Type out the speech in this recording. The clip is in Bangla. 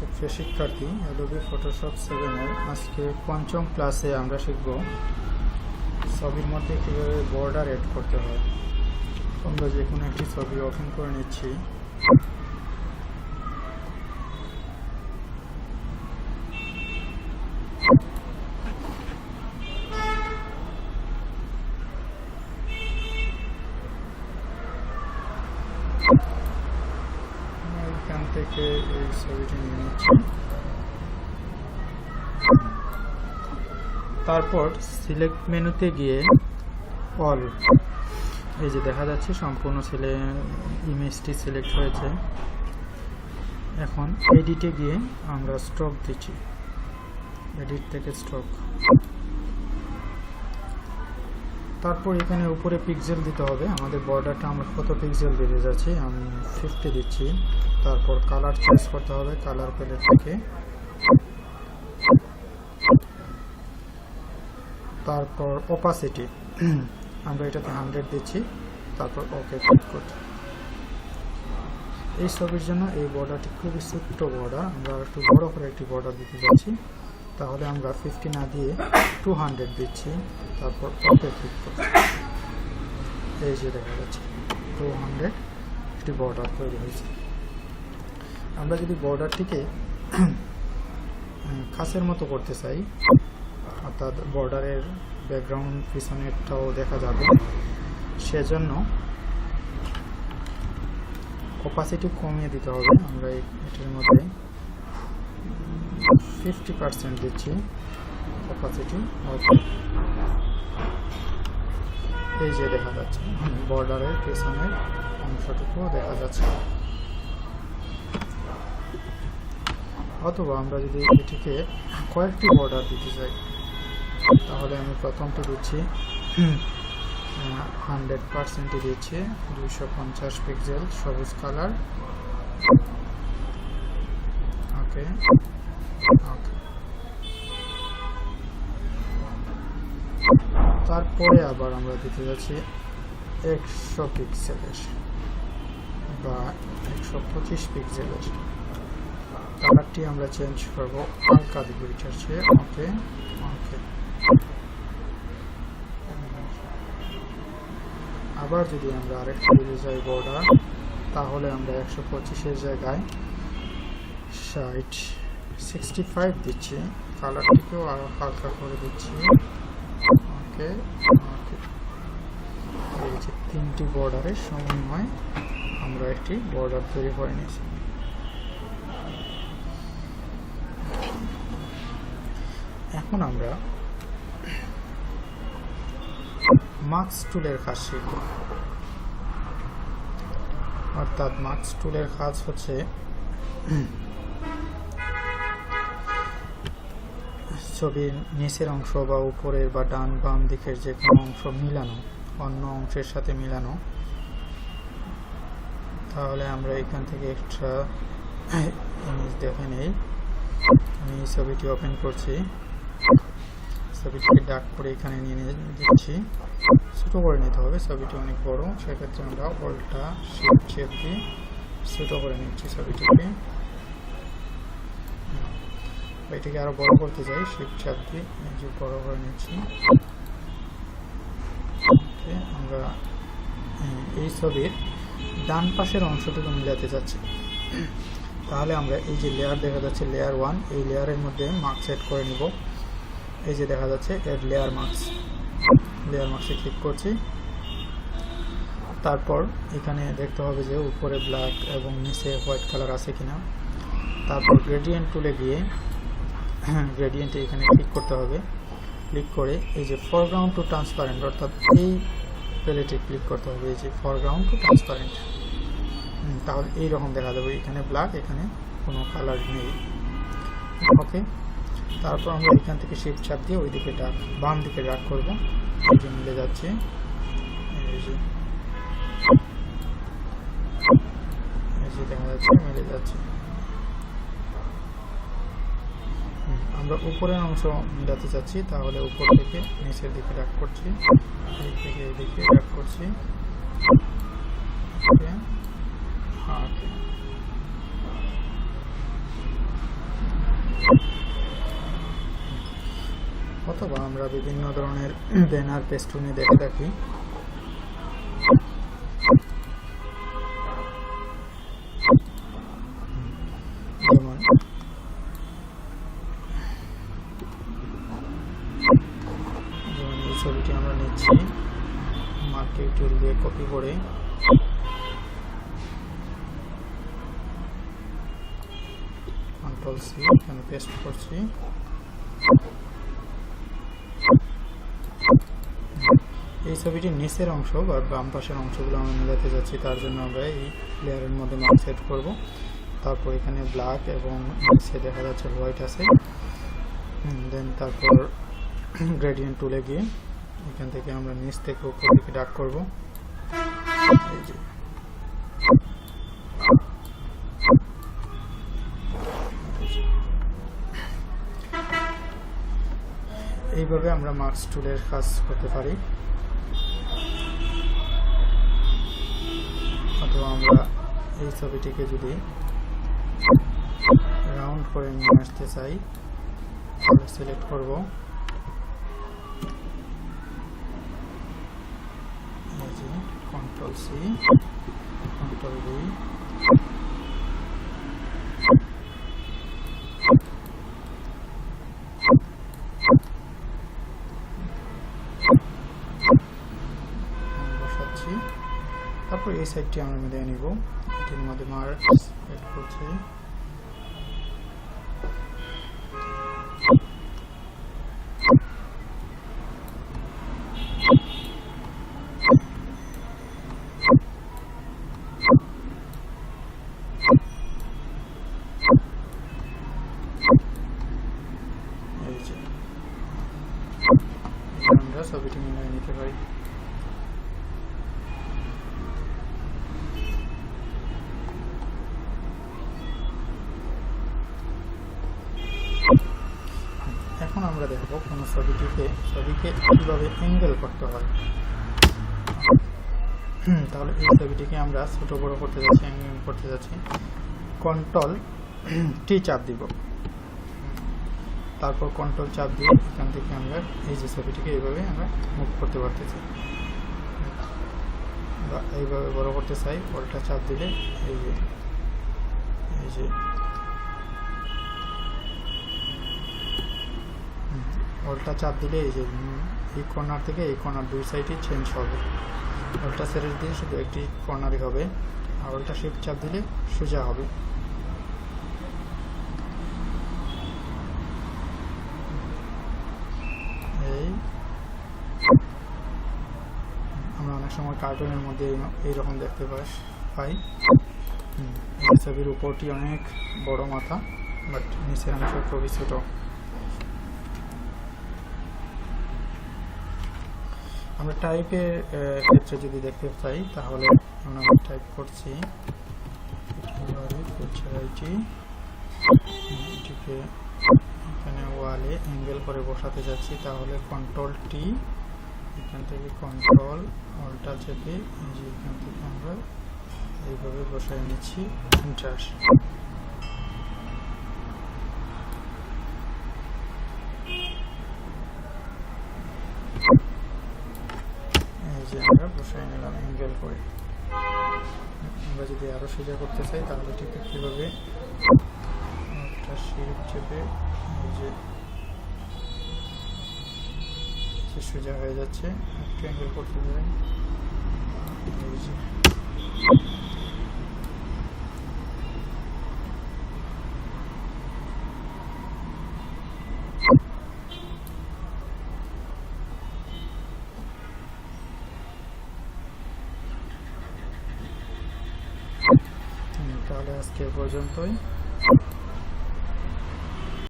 সুপ্রিয় শিক্ষার্থী, অ্যাডোবি ফটোশপ 7 এর আজকে পঞ্চম ক্লাসে আমরা শিখব ছবির মধ্যে কীভাবে বর্ডার এড করতে হয়। আমরা যে কোনো একটি ছবি ওপেন করে নিচ্ছি। এখান থেকে এই ছবিটি নিয়ে নিচ্ছি। তারপর সিলেক্ট মেনুতে গিয়ে অল, এই যে দেখা যাচ্ছে সম্পূর্ণ ইমেজটি সিলেক্ট হয়েছে। এখন এডিটে গিয়ে আমরা স্ট্রোক দিচ্ছি, এডিট থেকে স্ট্রোক। তারপর এখানে উপরে পিক্সেল দিতে হবে। আমাদের বর্ডারটা আমরা কত পিক্সেল দিতে যাচ্ছি, আমি 50 দিচ্ছি। তারপর কালার চয়েস করতে হবে, কালার প্যালেট থেকে। তারপর অপাসিটি আমরা এটাতে 100 দিচ্ছি। তারপর ওকে ক্লিক করছি। এই ছবির জন্য এই বর্ডারটি খুবই ছোট্ট বর্ডার, আমরা একটু বড় করে একটি বর্ডার দিতে যাচ্ছি। তাহলে আমরা 50 না দিয়ে 200 দিচ্ছি। তারপর ওকে ক্লিক করছি। এই যে দেখা যাচ্ছে 200 একটি বর্ডার তৈরি হয়েছে। আমরা যদি বর্ডারটিকে খাসের মতো করতে চাই, অর্থাৎ বর্ডারের ব্যাকগ্রাউন্ড পিছনেরটাও দেখা যাবে, সেজন্য অপাসিটি কমিয়ে দিতে হবে। আমরা এটার মধ্যে 50% দিচ্ছি অপাসিটি। এই যে দেখা যাচ্ছে বর্ডারের পেছনের অংশটুকু দেখা যাচ্ছে। অথবা আমরা যদি এটিকে কয়েকটি বর্ডার দিতে চাই, তাহলে আমি প্রথমটি দিচ্ছি 100% দিচ্ছি, 250 পিক্সেল, সবুজ কালার। ওকে, তারপরে আবার আমরা দিতে যাচ্ছি 100 পিক্সেলের বা 125 পিক্সেলের। কালারটি আমরা চেঞ্জ করবো, হালকা দিকে এটার চেয়ে। ওকে ওকে। আবার যদি আমরা আরেকটা দিতে চাই বর্ডার, তাহলে আমরা 125-এর জায়গায় 65 দিচ্ছি। কালারটিকেও আরো হালকা করে দিচ্ছি। ওকে ওকে। এই যে 3টি বর্ডারের সমন্বয় আমরা একটি বর্ডার তৈরি করে নিয়েছি। এখন আমরা মাস্ক টুলের কাজ শিখব। অর্থাৎ মাস্ক টুলের কাজ হচ্ছে ছবির নিচের অংশ বা উপরের বা ডান বাম দিকের যে কোনো অংশ মিলানো, অন্য অংশের সাথে মিলানো। তাহলে আমরা এখান থেকে এক্সট্রা ইমেজ দেখে নেই। আমি এই ছবিটি ওপেন করছি, ছবিটিকে ডার্ক করে এখানে নিয়ে দিচ্ছি। ছোটো করে নিতে হবে, ছবিটি অনেক বড়, সেক্ষেত্রে আমরা অল্টা শিফট চেপ দিয়ে ছোটো করে নিচ্ছি ছবিটিকে। এটিকে আরো বড় করতে চাই, শিফট চাপ দিয়ে বড় করে নিচ্ছি। আমরা এই ছবির ডান পাশের অংশটুকু মিলাতে যাচ্ছি। তাহলে আমরা এই যে লেয়ার দেখা যাচ্ছে, লেয়ার 1, এই লেয়ারের মধ্যে মার্কস সেট করে নিব। এই যে দেখা যাচ্ছে এড লেয়ার মার্কস, লেয়ার মার্কসে ক্লিক করছি। তারপর এখানে দেখতে হবে যে উপরে ব্ল্যাক এবং নিচে হোয়াইট কালার আছে কিনা। তারপর গ্রেডিয়েন্ট টুলে গিয়ে গ্রেডিয়েন্টে এখানে ক্লিক করতে হবে। ক্লিক করে এই যে ফরগ্রাউন্ড টু ট্রান্সপারেন্ট, অর্থাৎ এই প্যালেটে ক্লিক করতে হবে, এই যে ফরগ্রাউন্ড টু ট্রান্সপারেন্ট। তাহলে এইরকম দেখা যাবে, এখানে ব্ল্যাক, এখানে কোনো কালার নেই। ওকে। তারপর আমরা এখান থেকে শিফট চাপ দিয়ে ওইদিকে ডার্ক, বাম দিকে ডার্ক করব। এই যে মিলে যাচ্ছে, এই যে দেখা যাচ্ছে মিলে যাচ্ছে। আমরা উপরের অংশ মিলাতে চাচ্ছি, তাহলে উপর থেকে নিচের দিকে ডার্ক করছি, এই থেকে এই দিকে ডার্ক করছি। ওকে। অথবা আমরা বিভিন্ন ধরনের ব্যানার পেস্টুনে দেখে থাকি। যেমন এই ছবিটি আমরা নিচ্ছি, মার্কেট টুল দিয়ে কপি করে Ctrl+C এখানে পেস্ট করছি। এই ছবিটির নিচের অংশ বা বাম পাশের অংশগুলো আমরা মেলাতে যাচ্ছি, তার জন্য আমরা এই লেয়ারের মধ্যে মার্ক সেট করব। তারপর এখানে ব্ল্যাক এবং নিচে দেখা যাচ্ছে হোয়াইট আছে। দেন তারপর গ্রেডিয়েন্ট টুলে গিয়ে এখান থেকে আমরা নিচ থেকে উপর দিকে ডাক করব। এই যে এইভাবে আমরা মার্কস টুলের কাজ করতে পারি। অথবা আমরা এই ছবিটিকে যদি রাউন্ড করে নিয়ে আসতে চাই তাহলে সিলেক্ট করব, Ctrl+C Ctrl+V, বসাচ্ছি। তারপর এই সাইডটি আমরা মিলিয়ে নিব, এটির মধ্যে মার্ক সেট করছি। আমরা ছবিটি মিলিয়ে নিতে পারি। এখন আমরা দেখব কোন ছবিকে কিভাবে অ্যাঙ্গেল করতে হয়। তাহলে এই ছবিটিকে আমরা ছোট বড় করতে যাচ্ছি, অ্যাঙ্গেল করতে যাচ্ছি। Ctrl+T চাপ দিব, তারপর কন্ট্রোল চাপ দিয়ে এখান থেকে আমরা এই যে ছবিটিকে এইভাবে আমরা মুভ করতে পারতেছি, বা এইভাবে বড় করতে চাই। অল্টা চাপ দিলে এই যে অল্টা চাপ দিলে এই যে এই কর্নার থেকে এই কর্নার দুই সাইডই চেঞ্জ হবে। অল্টা সেলেক্ট দিয়ে শুধু একটি কর্নারই হবে, আর অল্টা শিফট চাপ দিলে সোজা হবে। আমরা অনেক সময় কার্টুনের মধ্যে এইরকম দেখতে পাই। ছবির উপরটি অনেক বড় মাথা, বাট নিচের অংশ খুবই ছোট। আমরা টাইপের ক্ষেত্রে যদি দেখতে চাই তাহলে আমরা টাইপ করছি এটিকে এখানে ওয়ালে অ্যাঙ্গেল করে বসাতে যাচ্ছি, তাহলে Ctrl+T, এখান থেকে কন্ট্রোল অল্টা চেপে এই যে এখান থেকে আমরা এইভাবে বসাই নিচ্ছি। এন্টার। এই যে আমরা বসাই নিলাম অ্যাঙ্গেল করে। আমরা যদি আরো সোজা করতে চাই তাহলে ঠিক কিভাবে একটা শিফট চেপে এই যে সোজা হয়ে যাচ্ছে, একটু অ্যাঙ্গেল করতে পারেন। এই যে তাহলে আজকে পর্যন্তই।